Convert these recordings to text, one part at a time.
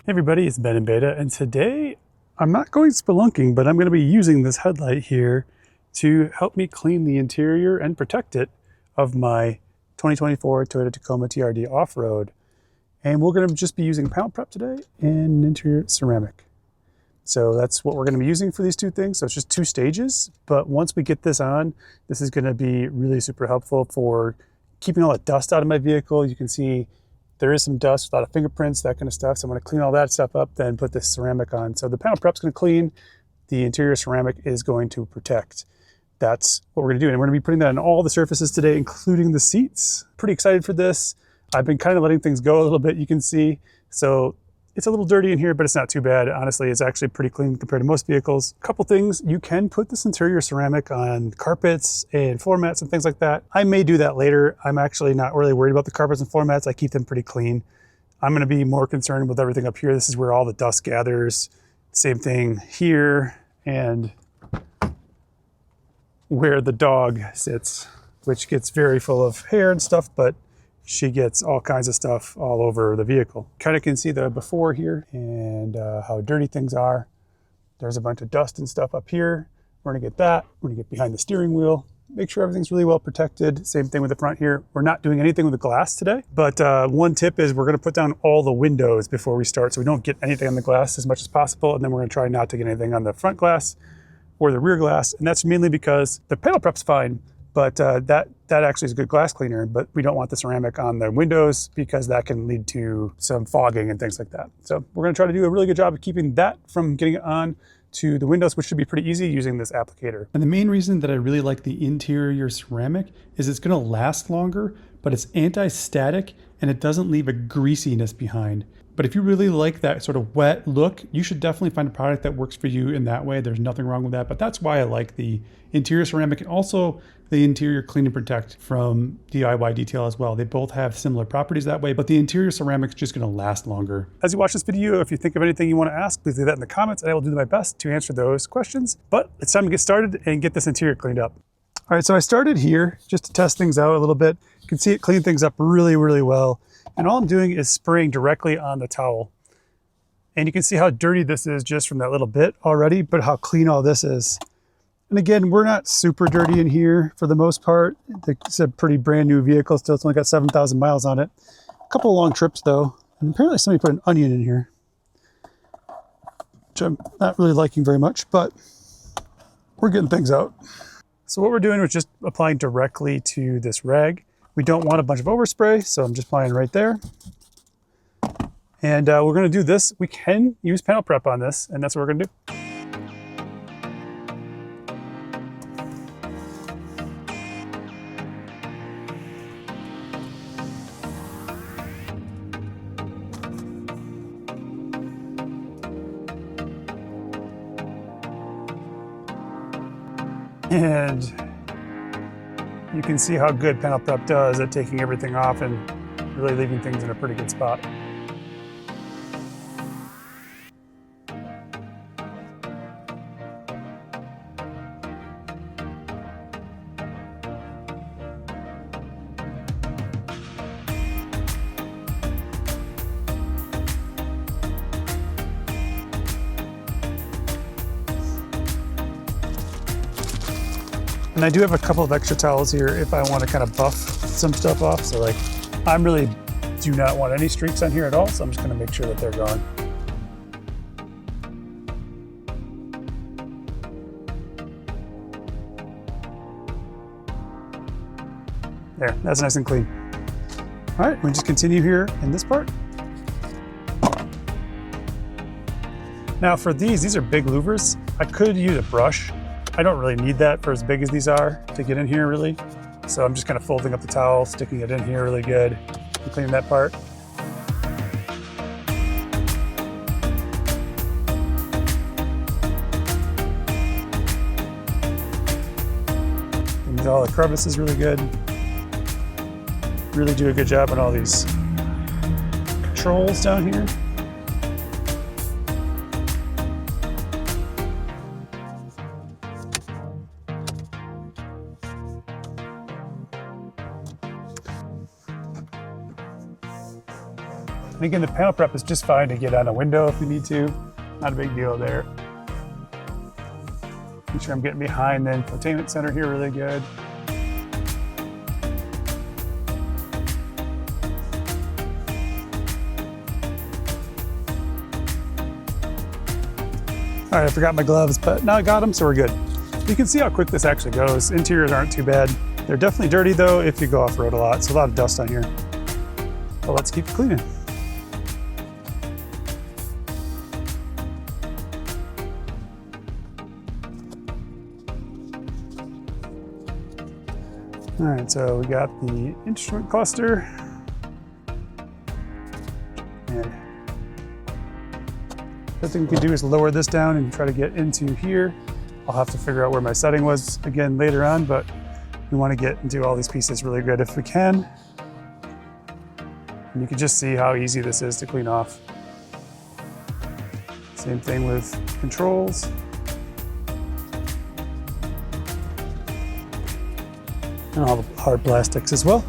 Hey everybody, it's Ben in Beta, and today I'm not going spelunking, but I'm going to be using this headlight here to help me clean the interior and protect it of my 2024 Toyota Tacoma TRD off-road. And we're going to just be using panel prep today and interior ceramic. So that's what we're going to be using for these two things. So it's just two stages, but once we get this on, this is going to be really super helpful for keeping all the dust out of my vehicle. You can see there is some dust, a lot of fingerprints, that kind of stuff. So I'm going to clean all that stuff up, then put this ceramic on. So the panel prep's going to clean, the interior ceramic is going to protect. That's what we're going to do. And we're going to be putting that on all the surfaces today, including the seats. Pretty excited for this. I've been kind of letting things go a little bit, you can see. So it's a little dirty in here, but it's not too bad. Honestly, it's actually pretty clean compared to most vehicles. A couple things, you can put this interior ceramic on carpets and floor mats and things like that. I may do that later. I'm actually not really worried about the carpets and floor mats. I keep them pretty clean. I'm gonna be more concerned with everything up here. This is where all the dust gathers. Same thing here and where the dog sits, which gets very full of hair and stuff, but she gets all kinds of stuff all over the vehicle. Kind of can see the before here and how dirty things are. There's a bunch of dust and stuff up here. We're gonna get that. We're gonna get behind the steering wheel, make sure everything's really well protected. Same thing with the front here. We're not doing anything with the glass today, but one tip is we're gonna put down all the windows before we start so we don't get anything on the glass as much as possible. And then we're gonna try not to get anything on the front glass or the rear glass. And that's mainly because the panel prep's fine, but that actually is a good glass cleaner, but we don't want the ceramic on the windows because that can lead to some fogging and things like that. So we're gonna try to do a really good job of keeping that from getting it on to the windows, which should be pretty easy using this applicator. And the main reason that I really like the interior ceramic is it's gonna last longer, but it's anti-static and it doesn't leave a greasiness behind. But if you really like that sort of wet look, you should definitely find a product that works for you in that way. There's nothing wrong with that, but that's why I like the interior ceramic and also the interior clean and protect from DIYDetail as well. They both have similar properties that way, but the interior ceramic is just gonna last longer. As you watch this video, if you think of anything you wanna ask, please leave that in the comments and I will do my best to answer those questions. But it's time to get started and get this interior cleaned up. All right, so I started here just to test things out a little bit. You can see it clean things up really, really well. And all I'm doing is spraying directly on the towel. And you can see how dirty this is just from that little bit already, but how clean all this is. And again, we're not super dirty in here for the most part. It's a pretty brand new vehicle still. It's only got 7,000 miles on it. A couple of long trips though. And apparently somebody put an onion in here, which I'm not really liking very much, but we're getting things out. So what we're doing is just applying directly to this rag. We don't want a bunch of overspray, so I'm just applying right there. And we're gonna do this. We can use panel prep on this, and that's what we're gonna do. And you can see how good panel prep does at taking everything off and really leaving things in a pretty good spot. And I do have a couple of extra towels here if I want to kind of buff some stuff off. So like, I really do not want any streaks on here at all. So I'm just going to make sure that they're gone. There, that's nice and clean. All right, we just continue here in this part. Now for these are big louvers. I could use a brush. I don't really need that for as big as these are to get in here really. So I'm just kind of folding up the towel, sticking it in here really good, and cleaning that part. And all the crevices really good. Really do a good job on all these controls down here. And again, the panel prep is just fine to get on a window if you need to. Not a big deal there. Make sure I'm getting behind the infotainment center here really good. All right, I forgot my gloves, but now I got them, so we're good. You can see how quick this actually goes. Interiors aren't too bad. They're definitely dirty though if you go off-road a lot. So a lot of dust on here. But let's keep cleaning. All right, so we got the instrument cluster. And the thing we can do is lower this down and try to get into here. I'll have to figure out where my setting was again later on, but we want to get into all these pieces really good if we can. And you can just see how easy this is to clean off. Same thing with controls. And all the hard plastics as well.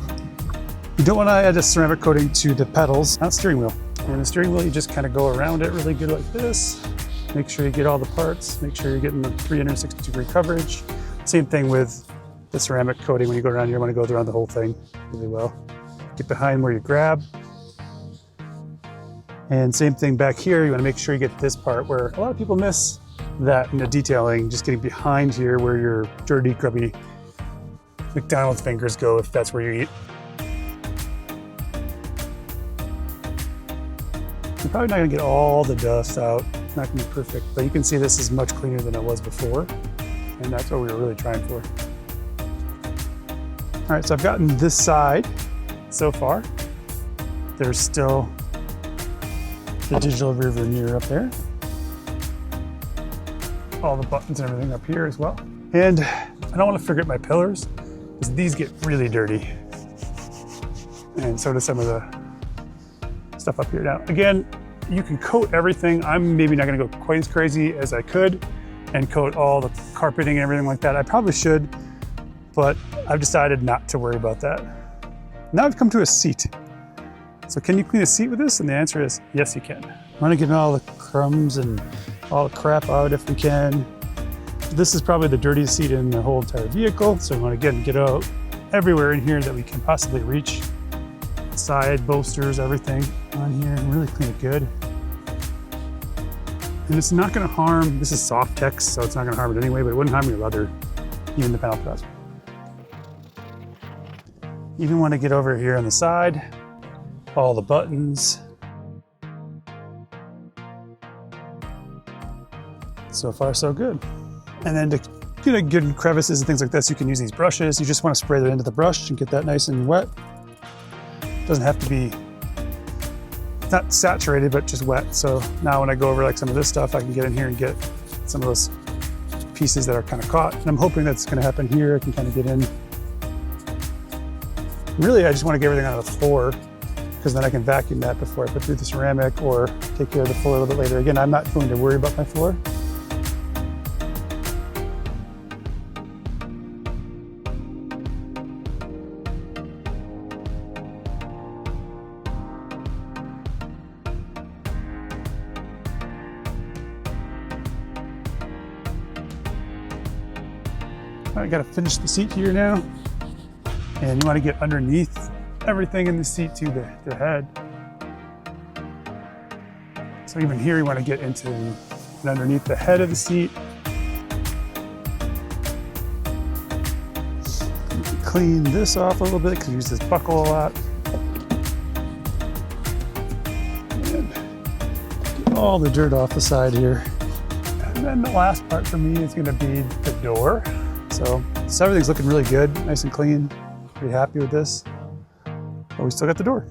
You don't want to add a ceramic coating to the pedals, not steering wheel. And the steering wheel, you just kind of go around it really good like this. Make sure you get all the parts. Make sure you're getting the 360-degree coverage. Same thing with the ceramic coating. When you go around, you want to go around the whole thing really well. Get behind where you grab. And same thing back here. You want to make sure you get this part where a lot of people miss that in the detailing, just getting behind here where your dirty, grubby McDonald's fingers go if that's where you eat. You're probably not gonna get all the dust out. It's not gonna be perfect, but you can see this is much cleaner than it was before. And that's what we were really trying for. All right, so I've gotten this side so far. There's still the digital rearview mirror up there. All the buttons and everything up here as well. And I don't wanna forget my pillars, because these get really dirty. And so does some of the stuff up here. Now, again, you can coat everything. I'm maybe not gonna go quite as crazy as I could and coat all the carpeting and everything like that. I probably should, but I've decided not to worry about that. Now I've come to a seat. So can you clean a seat with this? And the answer is yes, you can. I wanna get all the crumbs and all the crap out if we can. This is probably the dirtiest seat in the whole entire vehicle. So we wanna get out everywhere in here that we can possibly reach. Side bolsters, everything on here, and really clean it good. And it's not gonna harm, this is soft text, so it's not gonna harm it anyway, but it wouldn't harm your leather, even the panel press. Even want to get over here on the side, all the buttons. So far, so good. And then to get good crevices and things like this, you can use these brushes. You just want to spray that into the brush and get that nice and wet. Doesn't have to be, it's not saturated, but just wet. So now when I go over like some of this stuff, I can get in here and get some of those pieces that are kind of caught. And I'm hoping that's going to happen here. I can kind of get in. Really, I just want to get everything out of the floor because then I can vacuum that before I put through the ceramic or take care of the floor a little bit later. Again, I'm not going to worry about my floor. I gotta finish the seat here now. And you wanna get underneath everything in the seat to the head. So even here, you wanna get into and underneath the head of the seat. Clean this off a little bit because we use this buckle a lot. And get all the dirt off the side here. And then the last part for me is gonna be the door. So everything's looking really good, nice and clean. Pretty happy with this. But we still got the door.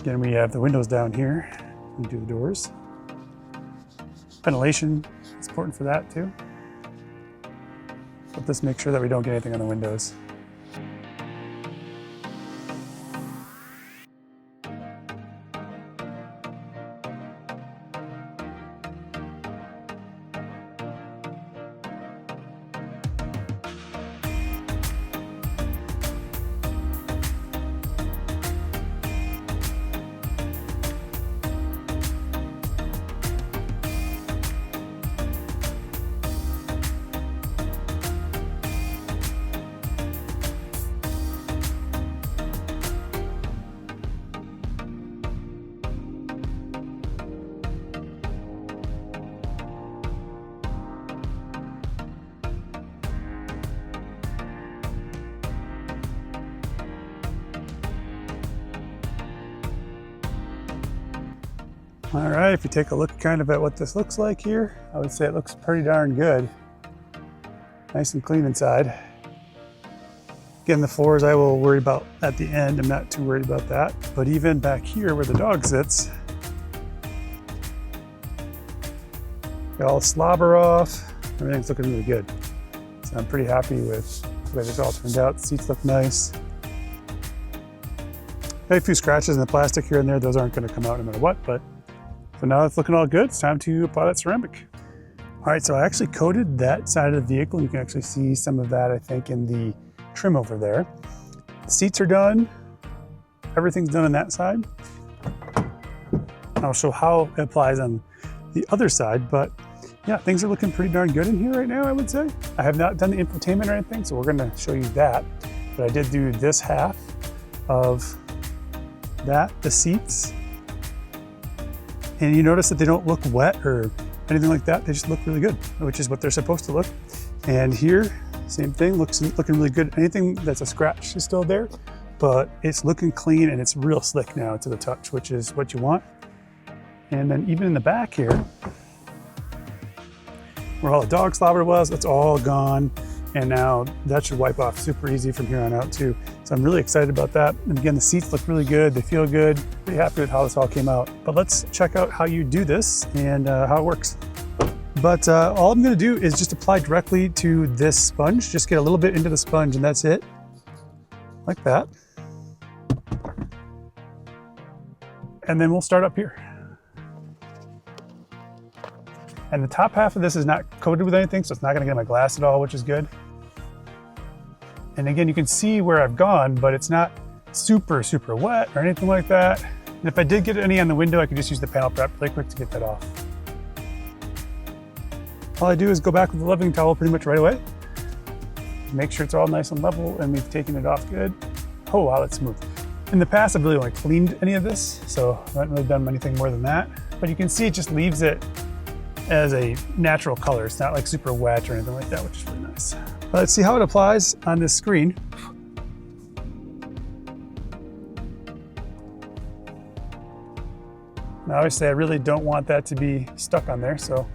Again, we have the windows down here. We do the doors. Ventilation is important for that too. But let's make sure that we don't get anything on the windows. All right, if you take a look kind of at what this looks like here, I would say it looks pretty darn good. Nice and clean inside. Again, the floors I will worry about at the end. I'm not too worried about that. But even back here where the dog sits, got all the slobber off. Everything's looking really good. So I'm pretty happy with the way this all turned out. The seats look nice. Got a few scratches in the plastic here and there. Those aren't going to come out no matter what, but so now it's looking all good. It's time to apply that ceramic. All right, so I actually coated that side of the vehicle. You can actually see some of that, I think, in the trim over there. The seats are done. Everything's done on that side. I'll show how it applies on the other side, but yeah, things are looking pretty darn good in here right now, I would say. I have not done the infotainment or anything, so we're gonna show you that. But I did do this half of that, the seats. And you notice that they don't look wet or anything like that. They just look really good, which is what they're supposed to look. And here, same thing, looking really good. Anything that's a scratch is still there, but it's looking clean and it's real slick now to the touch, which is what you want. And then even in the back here, where all the dog slobber was, it's all gone. And now that should wipe off super easy from here on out too. So I'm really excited about that. And again, the seats look really good. They feel good. Pretty happy with how this all came out. But let's check out how you do this and how it works. But all I'm gonna do is just apply directly to this sponge. Just get a little bit into the sponge and that's it. Like that. And then we'll start up here. And the top half of this is not coated with anything, so it's not gonna get on my glass at all, which is good. And again, you can see where I've gone, but it's not super, super wet or anything like that. And if I did get any on the window, I could just use the panel prep really quick to get that off. All I do is go back with the leveling towel pretty much right away. Make sure it's all nice and level and we've taken it off good. Oh wow, that's smooth. In the past, I've really only cleaned any of this, so I haven't really done anything more than that. But you can see it just leaves it as a natural color. It's not like super wet or anything like that, which is really nice. But let's see how it applies on this screen. Now obviously I really don't want that to be stuck on there, so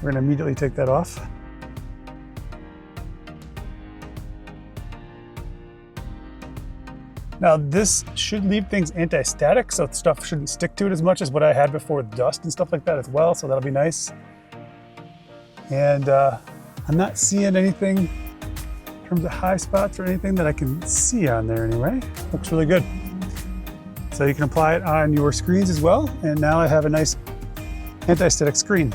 we're gonna immediately take that off. Now this should leave things anti-static, so stuff shouldn't stick to it as much as what I had before with dust and stuff like that as well, so that'll be nice. And I'm not seeing anything in terms of high spots or anything that I can see on there anyway. Looks really good. So you can apply it on your screens as well. And now I have a nice anti-static screen.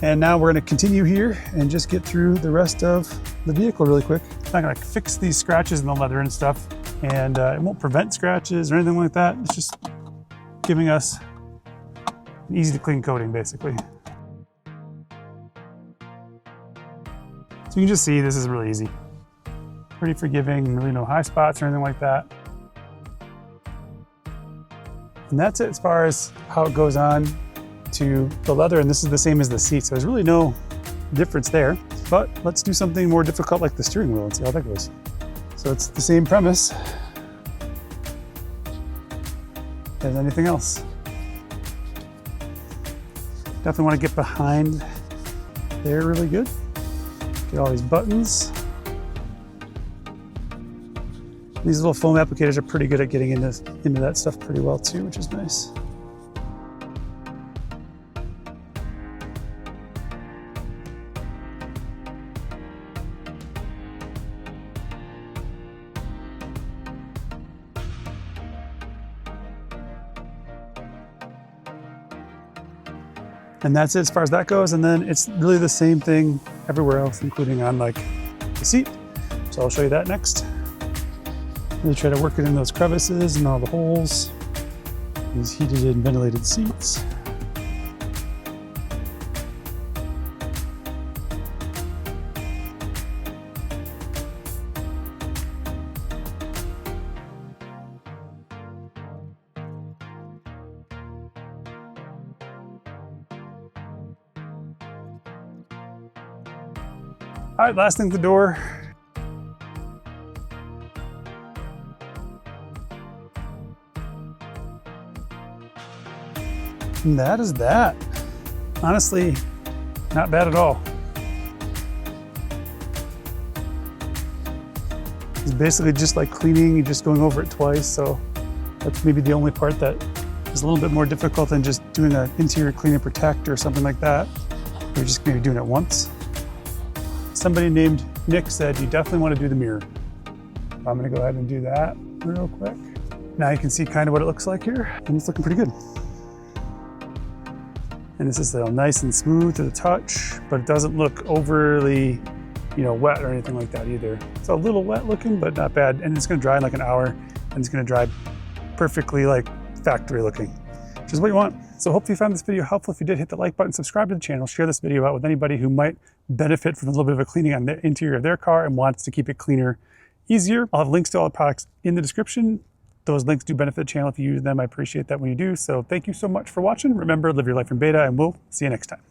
And now we're gonna continue here and just get through the rest of the vehicle really quick. I'm not gonna fix these scratches in the leather and stuff, and it won't prevent scratches or anything like that. It's just giving us an easy to clean coating basically. So you can just see this is really easy. Pretty forgiving, really no high spots or anything like that. And that's it as far as how it goes on to the leather, and this is the same as the seat, so there's really no difference there. But let's do something more difficult like the steering wheel and see how that goes. So it's the same premise as anything else. Definitely want to get behind there really good. Get all these buttons. These little foam applicators are pretty good at getting into that stuff pretty well too, which is nice. And that's it as far as that goes. And then it's really the same thing everywhere else, including on like the seat. So I'll show you that next. Really try to work it in those crevices and all the holes. These heated and ventilated seats. All right, last thing at the door. And that is that. Honestly, not bad at all. It's basically just like cleaning, you're just going over it twice. So that's maybe the only part that is a little bit more difficult than just doing an interior clean and protect or something like that. You're just maybe doing it once. Somebody named Nick said you definitely want to do the mirror. I'm gonna go ahead and do that real quick. Now you can see kind of what it looks like here, and it's looking pretty good. And this is nice and smooth to the touch, but it doesn't look overly, wet or anything like that either. It's a little wet looking, but not bad. And it's gonna dry in like an hour, and it's gonna dry perfectly like factory looking, which is what you want. So hopefully you found this video helpful. If you did, hit the like button, subscribe to the channel, share this video out with anybody who might benefit from a little bit of a cleaning on the interior of their car and wants to keep it cleaner, easier. I'll have links to all the products in the description. Those links do benefit the channel if you use them. I appreciate that when you do. So thank you so much for watching. Remember, live your life in beta, and we'll see you next time.